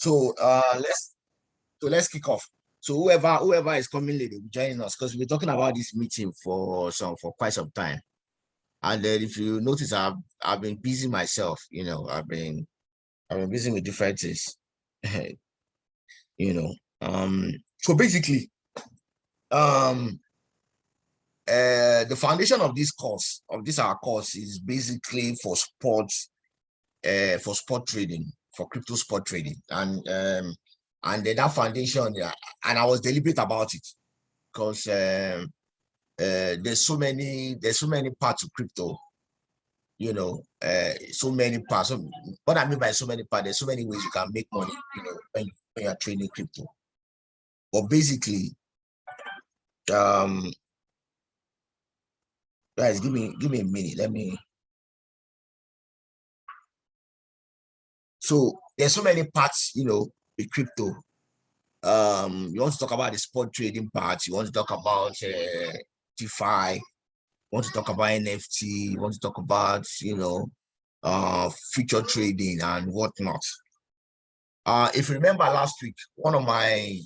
So let's kick off. So whoever is coming late will be joining us because we're talking about this meeting for quite some time. And then if you notice, I've been busy myself. I've been busy with different things. So basically, the foundation of this course, our course, is basically for sport trading, for crypto sport trading, and then that foundation, and I was deliberate about it because there's so many parts of crypto, so many parts. So what I mean by so many parts, there's so many ways you can make money, when you're trading crypto. But basically, guys, give me a minute. Let me. So there's so many parts, with crypto. You want to talk about the spot trading part, you want to talk about DeFi, you want to talk about NFT, you want to talk about, future trading and whatnot. If you remember last week, one of my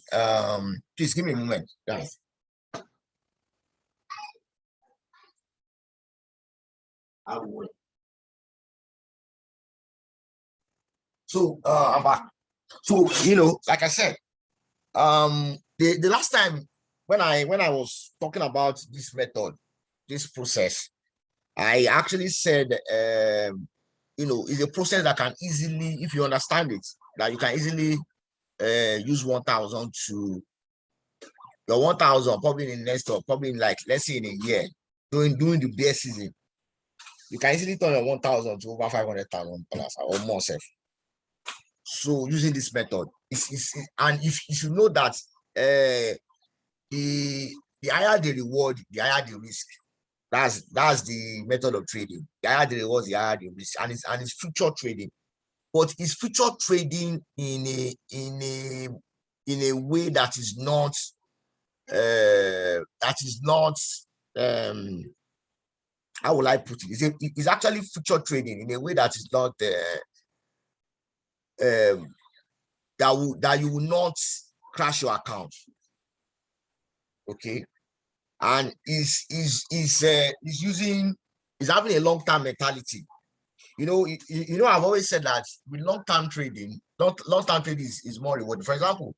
please give me a moment, guys. I will wait. So I'm back. So like I said, the last time when I was talking about this method, this process, I actually said it's a process that can easily, if you understand it, that you can easily use 1,000 to your 1,000 probably in the next, or probably in, like, let's say in a year, during the bear season, you can easily turn your 1,000 to over $500,000 or more safe. So using this method, and if you should know that the higher the reward, the higher the risk. That's the method of trading. The higher the reward, the higher the risk, and it's future trading. But it's future trading in a way that is not how will I put it? It's actually future trading in a way that is not that you will not crash your account. Okay, and is having a long-term mentality. I've always said that with long-term trading, long-term trading is more rewarding. For example,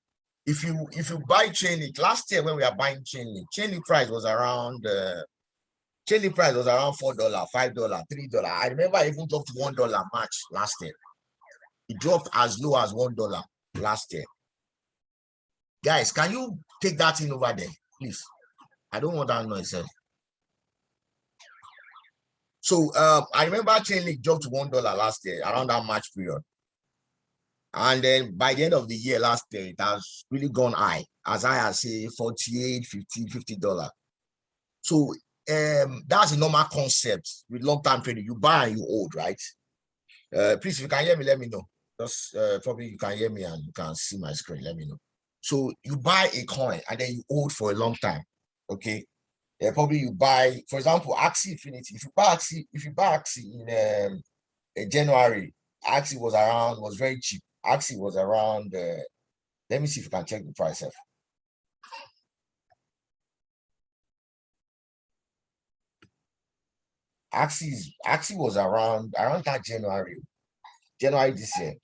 if you buy Chainlink last year, when we are buying Chainlink price was around $4, $5, $3. I remember I even dropped $1 March last year. It dropped as low as $1 last year. Guys, can you take that in over there, please? I don't want that noise. So I remember Chainlink dropped to $1 last year around that March period. And then by the end of the year last year, it has really gone high as say $48, $50. So that's a normal concept with long-term trading. You buy and you hold, right? Please, if you can hear me, let me know. Just probably you can hear me and you can see my screen. Let me know. So you buy a coin and then you hold for a long time. Okay. Probably you buy, for example, Axie Infinity. If you buy Axie in January, Axie was very cheap. Axie was around. Let me see if you can check the price. Axie was around that January this year.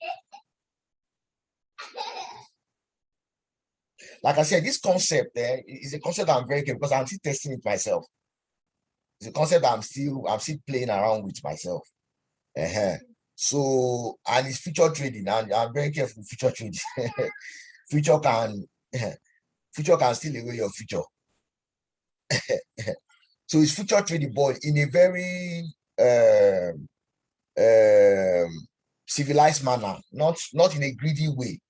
Like I said, this concept there is a concept I'm very careful because I'm still testing it myself. It's a concept I'm still playing around with myself. So, and it's future trading, and I'm very careful with future trading. future can steal away your future. So it's future trading, but in a very civilized manner, not in a greedy way.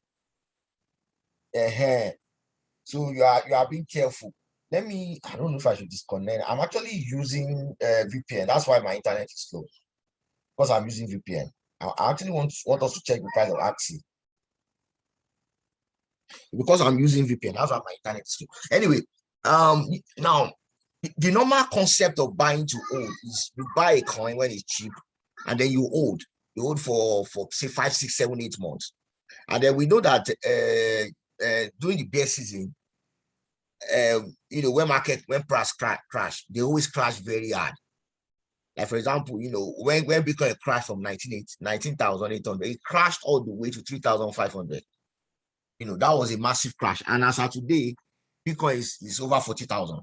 So you are being careful. I don't know if I should disconnect. I'm actually using VPN. That's why my internet is slow, because I'm using VPN. I actually want us to check the price of Axie. Because I'm using VPN, that's why my internet is slow. Anyway, now the normal concept of buying to hold is you buy a coin when it's cheap, and then you hold for say 5, 6, 7, 8 months. And then we know that during the bear season, when price crash, they always crash very hard. Like, for example, when Bitcoin crashed from 19,800, it crashed all the way to 3,500. That was a massive crash. And as of today, Bitcoin is over 40,000.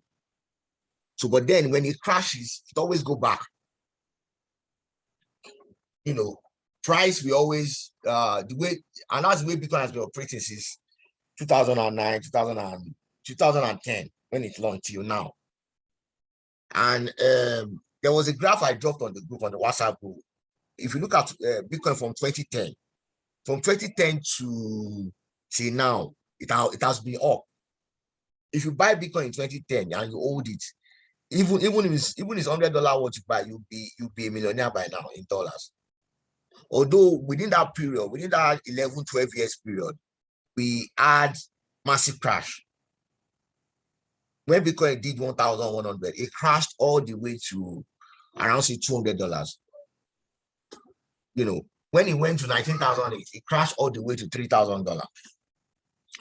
So, but then when it crashes, it always go back. Price we always the way, and that's the way Bitcoin has been operating since 2009, 2010 when it launched till now. And there was a graph I dropped on the group, on the WhatsApp group. If you look at Bitcoin from 2010 to till now, it has been up. If you buy Bitcoin in 2010 and you hold it, even if it's $100 what you buy, you'll be a millionaire by now in dollars. Although within that period, within that 11, 12 years period, we had massive crash. When Bitcoin did 1,100, it crashed all the way to around say $200. When it went to 19,008, it crashed all the way to $3,000.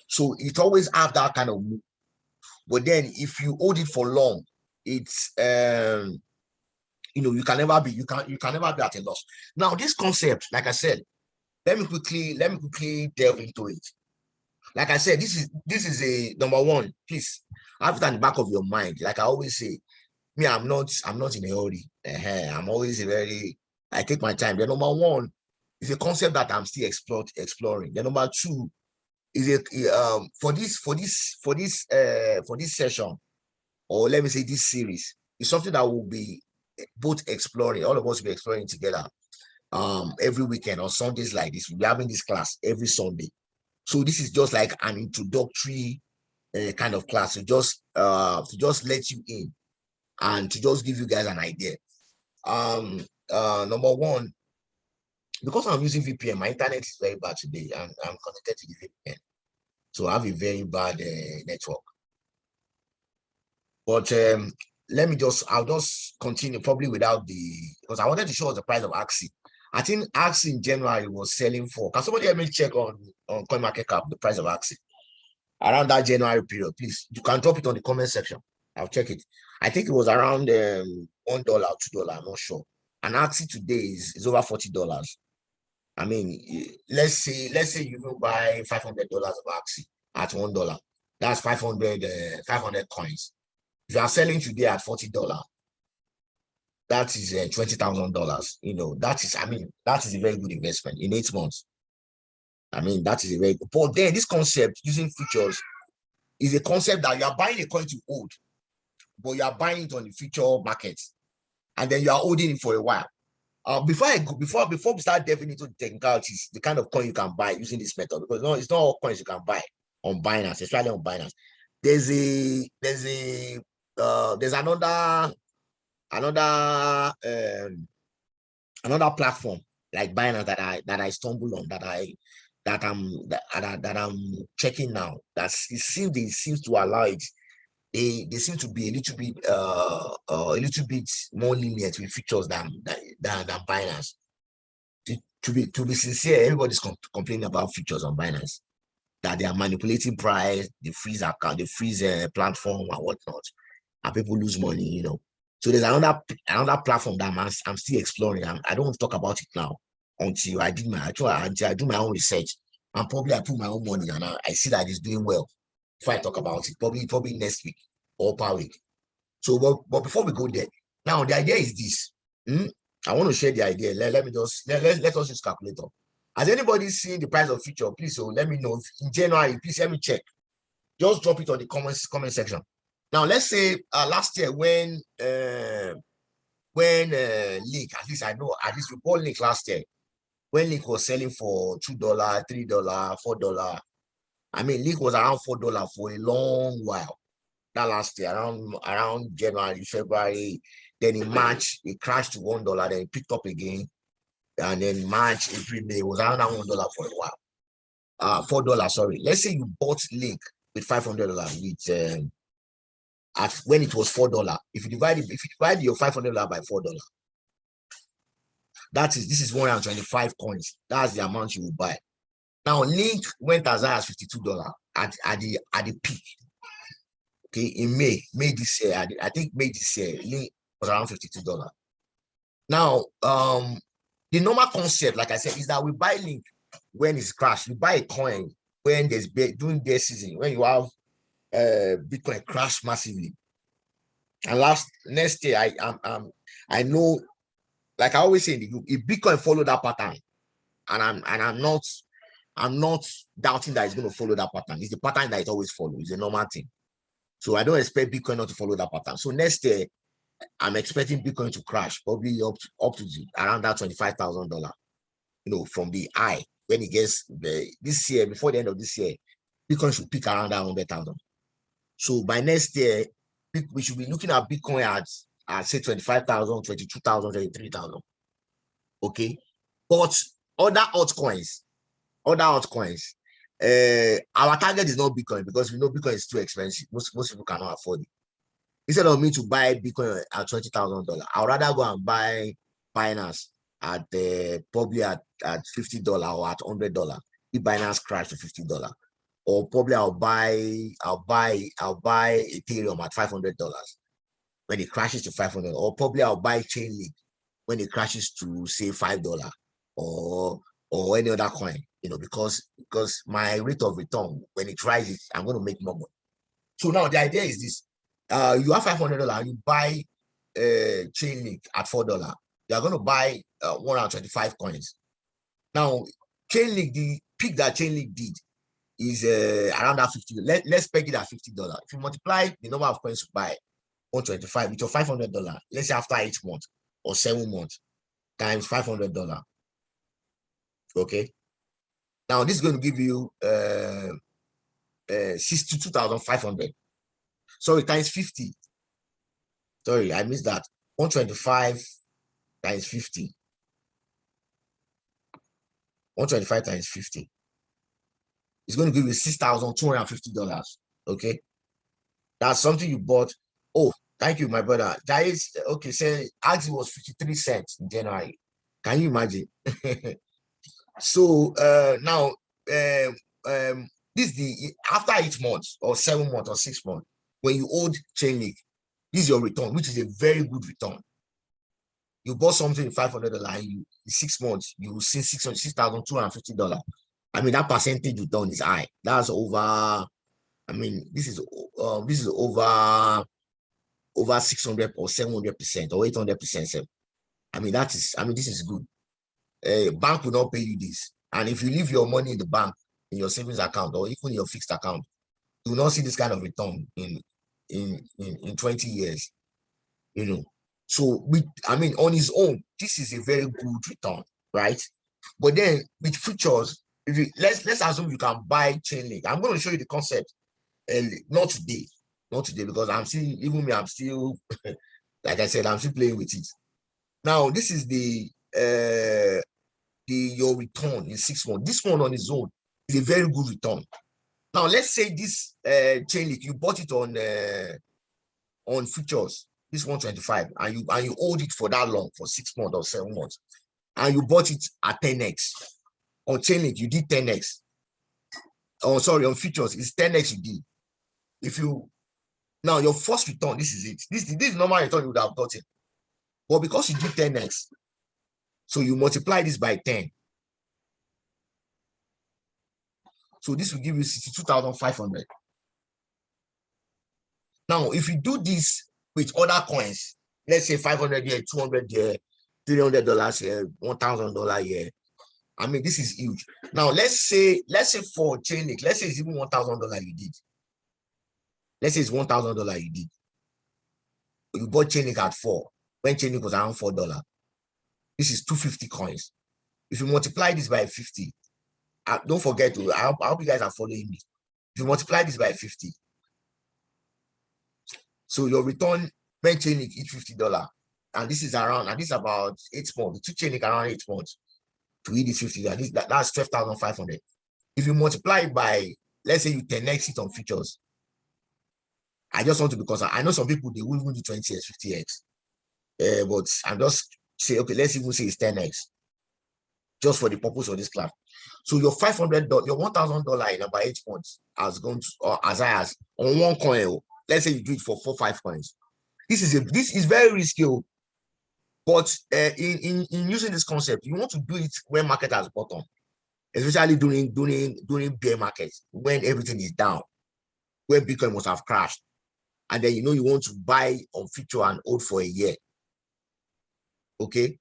So it always have that kind of move. But then if you hold it for long, it's you can never be at a loss. Now, this concept, like I said, let me quickly delve into it. Like I said, this is a number one, please have it at the back of your mind. Like I always say, me, I'm not in a hurry. I'm always I take my time. The number one is a concept that I'm still exploring. The number two is for this session, or let me say this series, is something that will be both exploring. All of us will be exploring together. Every weekend on Sundays like this, we'll be having this class every Sunday. So this is just like an introductory kind of class to just let you in and to just give you guys an idea. Number one, because I'm using VPN, my internet is very bad today. I'm connected to the VPN, so I have a very bad network. But I'll just continue probably without because I wanted to show us the price of Axie. I think Axie in January was selling for, can somebody help me check on CoinMarketCap the price of Axie around that January period? Please, you can drop it on the comment section. I'll check it. I think it was around $1 or $2, I'm not sure. And Axie today is over $40. I mean, let's say you will buy $500 of Axie at $1. That's 500 coins. If you are selling today at $40, that is $20,000. That is a very good investment in 8 months. That is a very good. But then this concept using futures is a concept that you are buying a coin to hold, but you are buying it on the future market, and then you are holding it for a while. Before we start delving into the technicalities, the kind of coin you can buy using this method, because it's not all coins you can buy on Binance, especially on Binance. There's another platform like Binance that I stumbled on, that I'm checking now. That it seems to allow it. They seem to be a little bit more lenient with features than Binance. To be sincere, everybody's complaining about features on Binance, that they are manipulating price, the freeze account, the freeze platform and whatnot, and people lose money. So there's another platform that I'm still exploring. I don't want to talk about it now until I do my own research, and probably I put my own money and I see that it's doing well before I talk about it. Probably next week or per week. So, but before we go there, now the idea is this. I want to share the idea. Let us use calculator. Has anybody seen the price of future? Please, so let me know. In January, please let me check. Just drop it on the comment section. Now, let's say last year when Link, at least we bought Link last year, when Link was selling for $2, $3, $4. Link was around $4 for a long while. That last year, around January, February. Then in March, it crashed to $1, then it picked up again. And then March, April, May, it was around $1 for a while. $4, sorry. Let's say you bought Link with $500 when it was $4. If you divide your $500 by $4, this is 125 coins. That's the amount you will buy. Now Link went as high as $52 at the peak. Okay, in May this year, I think May this year, Link was around $52. Now, the normal concept, like I said, is that we buy Link when it's crashed. We buy a coin when there's during bear season, when you have Bitcoin crash massively. And next year, I know, like I always say in the group, if Bitcoin follow that pattern, and I'm not doubting that it's going to follow that pattern. It's the pattern that it always follows. It's a normal thing. So I don't expect Bitcoin not to follow that pattern. So next year, I'm expecting Bitcoin to crash, probably up to around that $25,000. From the high when it gets this year, before the end of this year, Bitcoin should peak around that 100,000. So by next year, we should be looking at Bitcoin at say 25,000, 22,000, 23,000. Okay, but other altcoins, our target is not Bitcoin because we know Bitcoin is too expensive. Most people cannot afford it. Instead of me to buy Bitcoin at $20,000, I'd rather go and buy Binance at probably at $50 or at $100 if Binance crash to $50. Or probably I'll buy Ethereum at $500 when it crashes to $500, or probably I'll buy Chainlink when it crashes to say $5 or any other coin, because my rate of return when it rises, I'm going to make more money. So now the idea is this: you have $500, you buy Chainlink at $4. You are going to buy 125 coins. Now, Chainlink, the peak that Chainlink did is around that $50. Let's peg it at $50. If you multiply the number of coins you buy, 125 with your $500, let's say after 8 months or 7 months, times $500. Okay. Now this is going to give you 62,500. Sorry, times 50. Sorry, I missed that. 125 times 50. 125 times 50. It's going to give you $6,250. Okay. That's something you bought. Oh, thank you, my brother. That is okay. Say Axie was 53 cents in January. Can you imagine? So now this is the after 8 months or 7 months or 6 months, when you hold Chainlink, this is your return, which is a very good return. You bought something in $500, and in 6 months you see $6,250. I mean, that percentage return is high. That's over. I mean, this is over 600 or 700% or 800%. I mean, this is good. Bank will not pay you this, and if you leave your money in the bank, in your savings account, or even in your fixed account, you will not see this kind of return in 20 years. So on its own, this is a very good return, right? But then with futures, let's assume you can buy Chainlink. I'm going to show you the concept, not today, because I'm still like I said, I'm still playing with it. Now this is your return in 6 months. This one on its own is a very good return. Now let's say this Chainlink, you bought it on futures, this 125, and you hold it for that long, for 6 months or 7 months, and you bought it at 10x. On Chainlink, you did 10x. Oh, sorry, on futures, it's 10x you did. Now your first return, this is it. This is normal return you would have gotten. But because you did 10x, so you multiply this by 10. So this will give you 62,500. Now, if you do this with other coins, let's say 500 here, 200 here, $300 here, $1,000 here. I mean, this is huge. Now, let's say for Chainlink, let's say it's even $1,000 you did. Let's say it's $1,000 you did. You bought Chainlink at 4, when Chainlink was around $4. This is 250 coins. If you multiply this by 50, don't forget to, I hope you guys are following me. If you multiply this by 50, so your return when Chainlink each $50, and this is about 8 months. The 2 Chainlink around 8 months to eat this $50. That's 12,500. If you multiply by, let's say you 10x it on futures. I just want to, because I know some people, they will even do 20x, 50x. But I'm just say, okay, let's even say it's 10x. just for the purpose of this class. So your $500, your $1,000 in about 8 months has gone to, or as high as on one coin. Let's say you do it for 4-5 coins. This is very risky. But in using this concept, you want to do it when market has bottom, especially during bear markets, when everything is down, where Bitcoin must have crashed. And then you want to buy on future and hold for a year. Okay.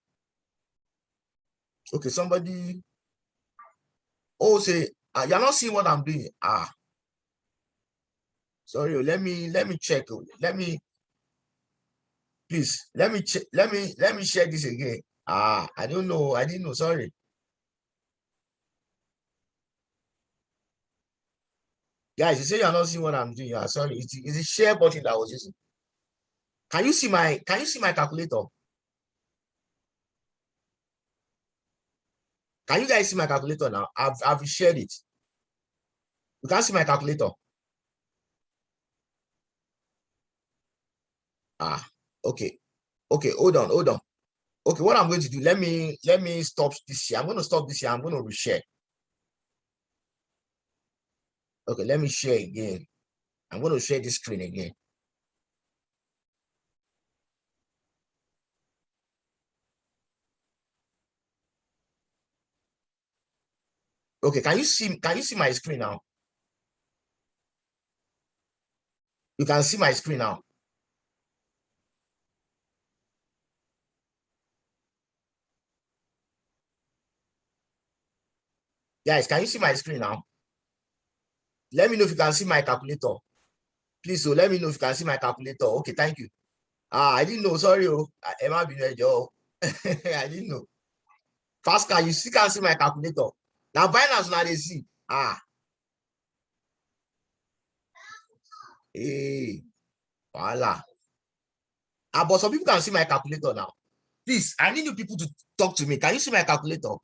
Okay, somebody say, you're not seeing what I'm doing. Sorry, let me check. Please let me check. Let me share this again. I don't know. I didn't know. Sorry. Guys, you say you're not seeing what I'm doing. Sorry, it's the share button that I was using. Can you see my calculator? Can you guys see my calculator now? I've shared it. You can't see my calculator. Okay. Okay, hold on. Okay, what I'm going to do, let me stop this here. I'm going to stop this here. I'm going to reshare. Okay, let me share again. I'm going to share this screen again. Okay, can you see my screen now? You can see my screen now. Guys, can you see my screen now? Let me know if you can see my calculator. Please, so let me know if you can see my calculator. Okay, thank you. I didn't know. Sorry, Emma Binejo. I didn't know. Pascal, you still can't see my calculator. Now, Binance now they see. Hey, voila. But some people can see my calculator now. Please, I need you people to talk to me. Can you see my calculator?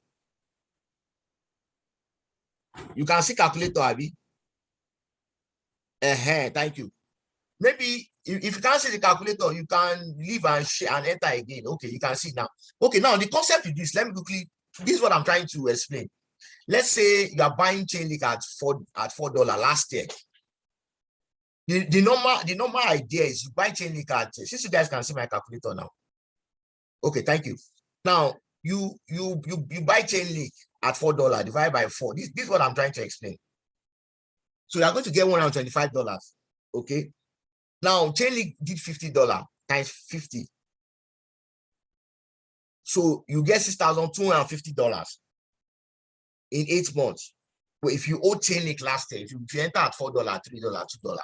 You can see calculator, Abby. Thank you. Maybe if you can't see the calculator, you can leave and share and enter again. Okay, you can see now. Okay, now the concept is this. Let me quickly. This is what I'm trying to explain. Let's say you are buying Chainlink at $4 last year. The normal idea is you buy Chainlink at, since you guys can see my calculator now. Okay, thank you. Now you buy Chainlink at $4 divided by 4. This is what I'm trying to explain. So you're going to get $125. Okay. Now Chainlink did $50 times 50. So you get $6,250 in 8 months. But if you owe Chainlink last year, if you enter at $4, $3, $2.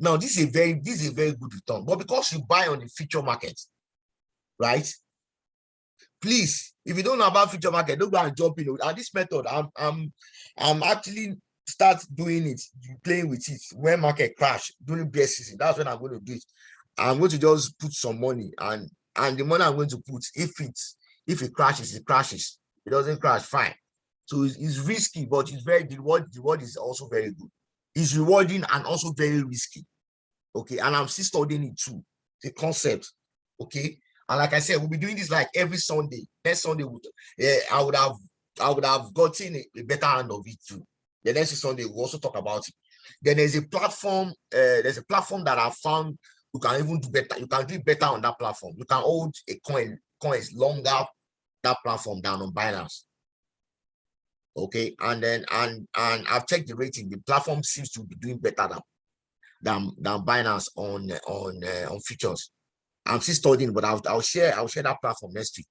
Now this is a very good return. But because you buy on the future market, right? Please, if you don't know about future market, don't go and jump in. And this method, I'm actually start doing it, playing with it when market crash during bear season. That's when I'm going to do it. I'm going to just put some money, and the money I'm going to put, if it crashes, it crashes. It doesn't crash, fine. So it's risky, but it's very the reward is also very good. It's rewarding and also very risky. Okay, and I'm still studying it too, the concept. Okay. And like I said, we'll be doing this like every Sunday. Next Sunday, I would have gotten a better hand of it too. The next Sunday, we'll also talk about it. Then there's a platform. There's a platform that I found you can even do better. You can do better on that platform. You can hold a coins longer that platform down on Binance. Okay, and then and I've checked the rating. The platform seems to be doing better than Binance on futures. I'm still studying, but I'll share that platform next week.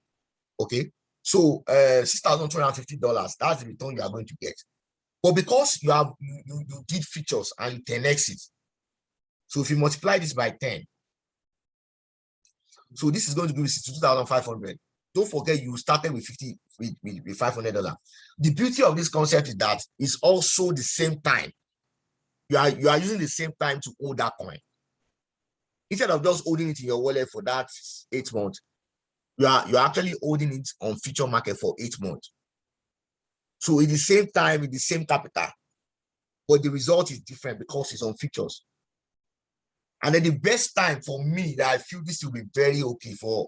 Okay, so $6,250. That's the return you are going to get. But because you did features and you 10x it, so if you multiply this by 10, so this is going to give you $62,500. Don't forget you started with $500. The beauty of this concept is that it's also the same time. You are using the same time to hold that coin. Instead of just holding it in your wallet for that 8 months, you're actually holding it on future market for 8 months. So in the same time, in the same capital, but the result is different because it's on futures. And then the best time for me that I feel this will be very okay for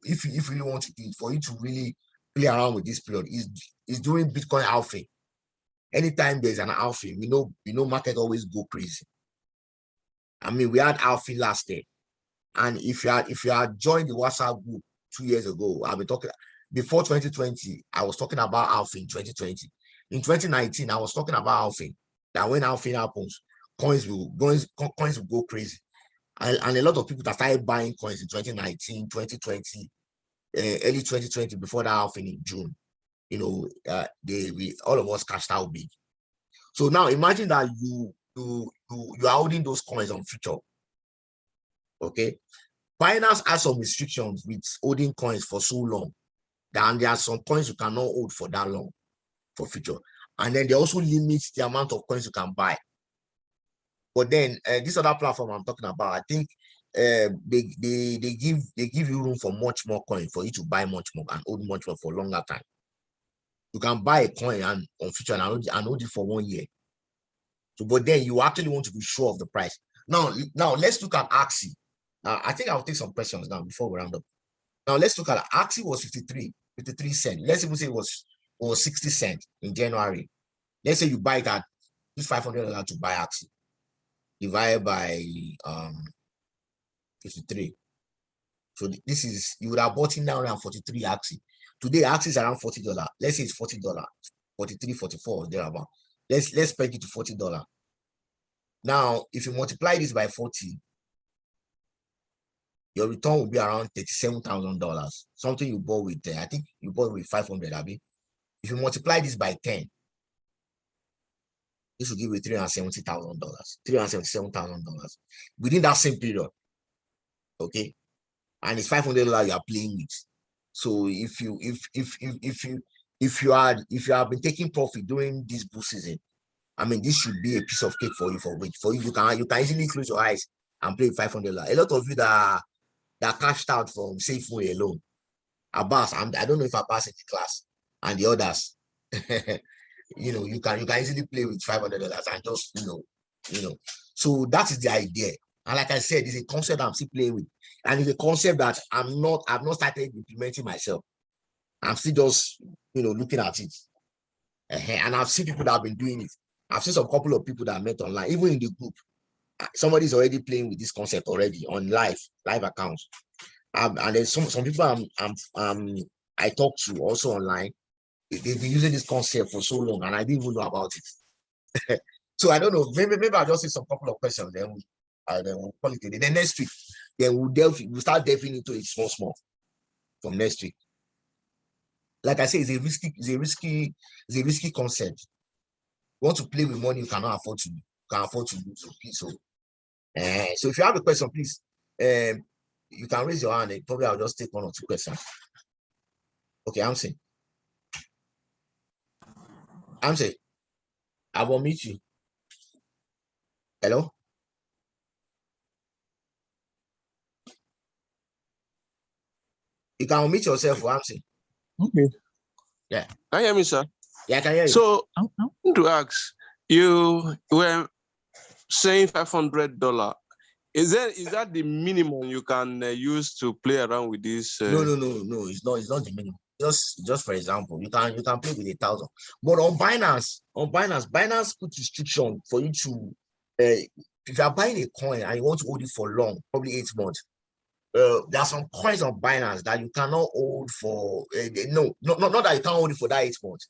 if you really want to do it, for you to really play around with this period is during Bitcoin halving. Anytime there's an halving, we know market always go crazy. I mean, we had halving last year, and if you had joined the WhatsApp group 2 years ago, I've been talking before 2020. I was talking about halving 2020. In 2019, I was talking about halving. That when halving happens, coins will go crazy, and a lot of people that started buying coins in 2019, 2020, early 2020 before that halving in June. All of us cashed out big. So now imagine that you are holding those coins on future. Okay, Binance has some restrictions with holding coins for so long, and there are some coins you cannot hold for that long for future, and then they also limit the amount of coins you can buy. But then this other platform I'm talking about, I think they give you room for much more coin for you to buy much more and hold much more for longer time. You can buy a coin and on future and hold it for 1 year. So, but then you actually want to be sure of the price. Now let's look at Axie. I think I'll take some questions now before we round up. Now let's look at Axie was 53 cents. Let's even say it was 60 cents in January. Let's say you buy it at $500 to buy Axie, divided by 53. So this is, you would have bought in now around 43 Axie. Today Axie is around $40. Let's say it's $40, 43, 44 thereabout. Let's peg it to $40. Now, if you multiply this by 40, your return will be around $37,000. Something you bought with, I think you bought with 500, Abby. If you multiply this by 10, this will give you $370,000, $377,000 within that same period. Okay, and it's $500 you are playing with. So if you have been taking profit during this bull season, I mean, this should be a piece of cake for you. You can easily close your eyes and play $500. A lot of you that cashed out from Safeway alone, Abbas, I don't know if Abbas in the class and the others, you can easily play with $500 and just So that is the idea. And like I said, it's a concept I'm still playing with, and it's a concept that I've not started implementing myself. I'm still just looking at it, and I've seen people that have been doing it. I've seen some couple of people that I met online, even in the group. Somebody's already playing with this concept already on live accounts. And there's some people I talk to also online. They've been using this concept for so long, and I didn't even know about it. So I don't know. Maybe I'll just say some couple of questions, then we'll call it a day. Then next week, then we'll start delving into it small from next week. Like I say, it's a risky concept. You want to play with money you cannot afford to lose. So if you have a question, please, you can raise your hand. And probably I'll just take 1 or 2 questions. Okay, I'm saying, I will meet you. Hello. You can unmute yourself, Ramsey. Okay. Yeah. Can you hear me, sir? Yeah, I can hear you. So I want to ask, you were saying $500. Is that the minimum you can use to play around with this? No. It's not the minimum. Just for example, you can play with 1,000. But on Binance put restriction for you to if you are buying a coin and you want to hold it for long, probably 8 months. There are some coins on Binance that you cannot hold for not that you can't hold it for that 8 months,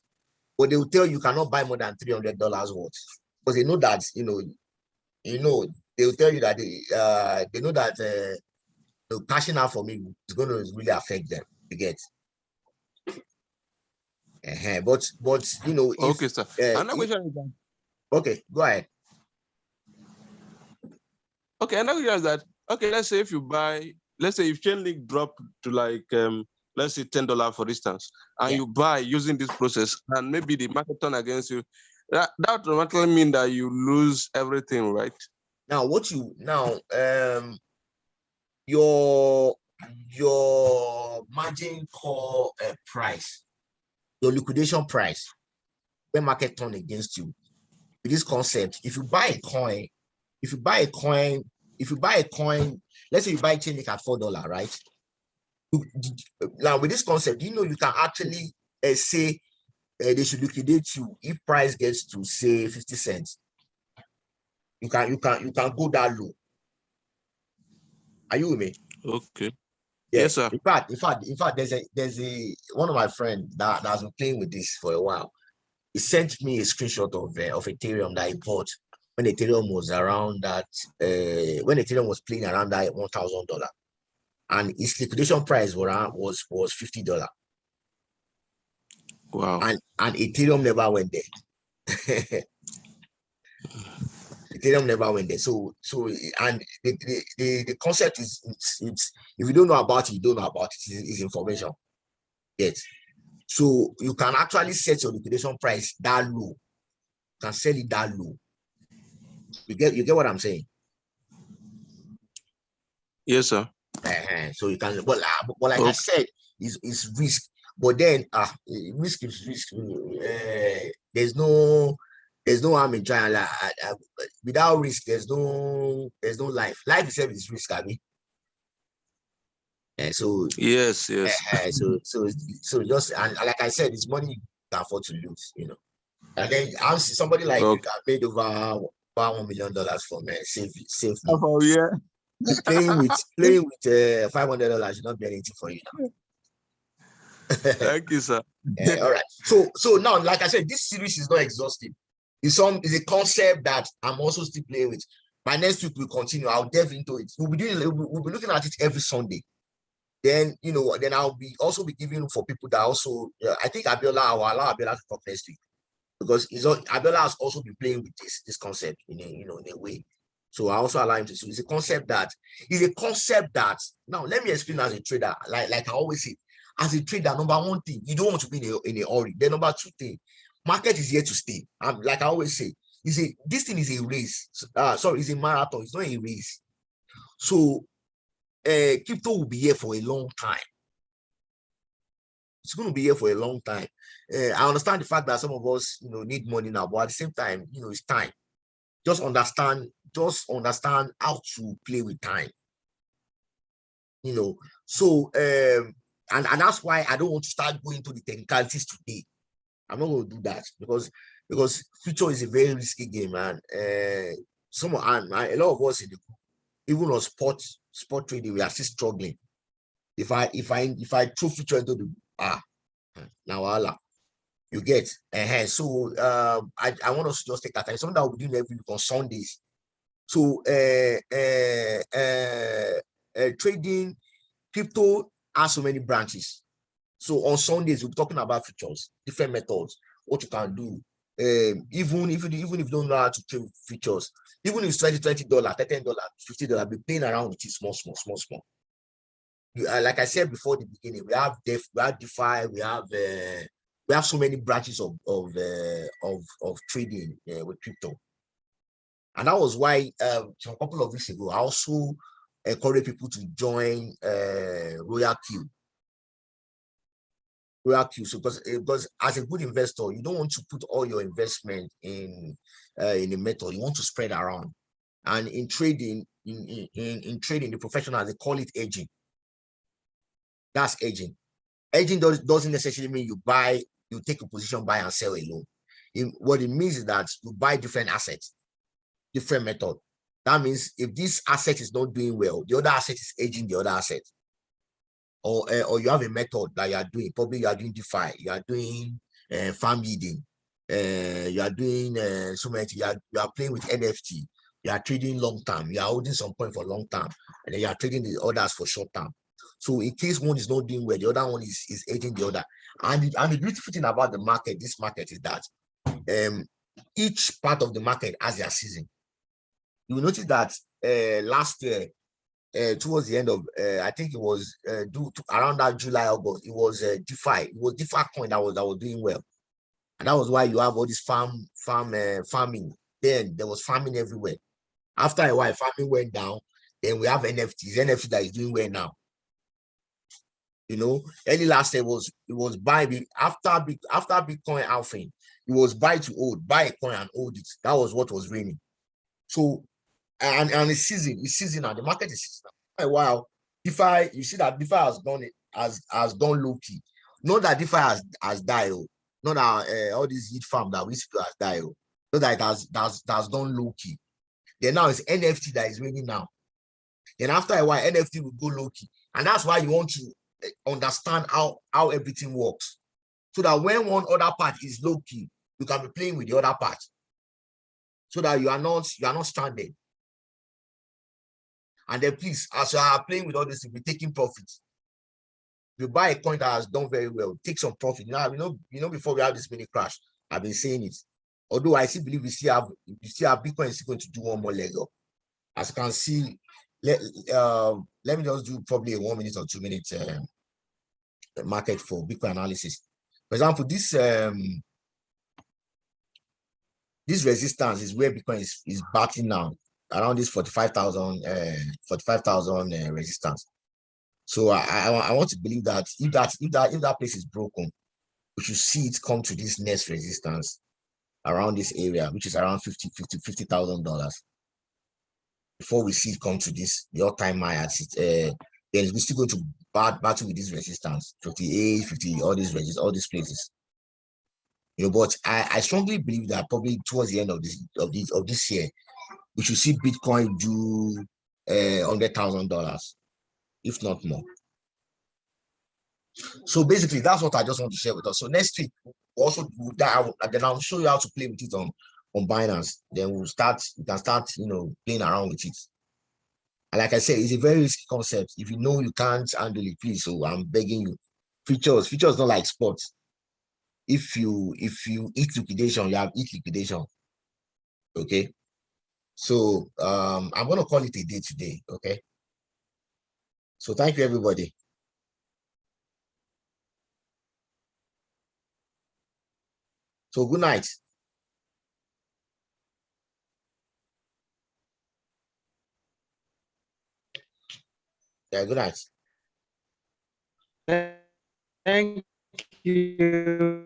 but they will tell you cannot buy more than $300 worth, because they know that they will tell you that they know that the cashing out for me is going to really affect them. You get. But okay, sir. Okay, go ahead. Okay, another question is that, okay, let's say if you buy, let's say if Chainlink drop to like let's say $10 for instance, and you buy using this process, and maybe the market turn against you, that automatically mean that you lose everything, right? Now your margin call price, your liquidation price, when market turn against you, with this concept, if you buy a coin, let's say you buy Chainlink at $4, right? Now with this concept, you can actually say they should liquidate you if price gets to say 50 cents. You can go that low. Are you with me? Okay. Yeah. Yes, sir. In fact, there's a one of my friends that has been playing with this for a while. He sent me a screenshot of Ethereum that he bought when Ethereum was around that when Ethereum was playing around that $1,000, and its liquidation price was $50. Wow. And Ethereum never went there. Ethereum never went there. So and the concept is it's if you don't know about it, you don't know about it. It's information. Yes. So you can actually set your liquidation price that low. You can sell it that low. You get what I'm saying? Yes, sir. So you can, but like I said, it's risk. But then risk is risk. There's no harm in trying. Without risk, there's no life. Life itself is risk, I mean. So yes. so just, and like I said, it's money you can afford to lose, you know. And then I see somebody like you that made over $1 million from safely. Oh yeah. Playing with $500 should not be anything for you now. Thank you, sir. All right. So now, like I said, this series is not exhaustive. It's a concept that I'm also still playing with. By next week we'll continue. I'll delve into it. We'll be looking at it every Sunday. Then then I'll also be giving for people that also I think I will allow Abiola to talk next week, because Abiola has also been playing with this concept in a way. So I also allow him to. So it's a concept that now let me explain as a trader. Like I always say, as a trader, number one thing, you don't want to be in a hurry. Then number two thing, market is here to stay. Like I always say, this thing is a race. Sorry, it's a marathon. It's not a race. So crypto will be here for a long time. It's going to be here for a long time. I understand the fact that some of us, need money now, but at the same time, it's time. Just understand how to play with time. So and that's why I don't want to start going to the technicalities today. I'm not going to do that because future is a very risky game, man. A lot of us in the group, even on sport trading, we are still struggling. If I throw future into the now Allah, you get so I want us to just take that time. Something that we'll be doing every week on Sundays. So trading crypto has so many branches. So on Sundays we'll be talking about futures, different methods, what you can do. Even if you don't know how to trade futures, even if it's $20, $13, $50, be playing around with it small. Like I said before the beginning, we have DeFi, we have so many branches of trading with crypto. And that was why a couple of weeks ago I also encourage people to join Royal Q. So because as a good investor, you don't want to put all your investment in a method. You want to spread around. And in trading, in trading, the professionals, they call it edging. That's edging. Edging doesn't necessarily mean you take a position, buy and sell alone. What it means is that you buy different assets, different method. That means if this asset is not doing well, the other asset is edging the other asset. Or you have a method that you are doing. Probably you are doing DeFi, you are doing farm yielding, you are doing so many. You are playing with NFT. You are trading long term. You are holding some point for long term, and then you are trading the others for short term. So in case one is not doing well, the other one is edging the other. And the beautiful thing about this market is that each part of the market has their season. You will notice that last year, towards the end of I think it was around that July, August, it was DeFi. It was DeFi coin that was doing well, and that was why you have all this farming. Then there was farming everywhere. After a while, farming went down. Then we have NFT that is doing well now. Early last year it was buy after Bitcoin halving. It was buy to hold, buy a coin and hold it. That was what was raining. So and it's season now. The market is seasonal. A while, DeFi, you see that DeFi has gone low key. Not that DeFi has died. Not that all these heat farm that we used to do has died. Not that it has done low key. Then now it's NFT that is winning now. Then after a while, NFT will go low key. And that's why you want to understand how everything works. So that when one other part is low key, you can be playing with the other part. So that you are not stranded. And then please, as you are playing with all this, you'll be taking profits. If you buy a coin that has done very well, take some profit. Now, before we have this mini crash, I've been saying it. Although I still believe we still have Bitcoin is going to do one more leg up. As you can see, let me just do probably a 1 minute or 2 minute market for Bitcoin analysis. For example, this resistance is where Bitcoin is backing now, around this 45,000 resistance. So I want to believe that if that place is broken, we should see it come to this next resistance around this area, which is around $50,000 before we see it come to this the all-time high at it. Then we're still going to battle with this resistance 58, 50, all these places. But I strongly believe that probably towards the end of this year, we should see Bitcoin do $100,000, if not more. So basically, that's what I just want to share with us. So next week, also then I'll show you how to play with it on Binance. Then we can start playing around with it. And like I said, it's a very risky concept. If you know you can't handle it, please. So I'm begging you. Features not like sports. If you eat liquidation, you have eat liquidation. Okay. So I'm gonna call it a day today. Okay. So thank you, everybody. So good night. Yeah, good night. Thank you.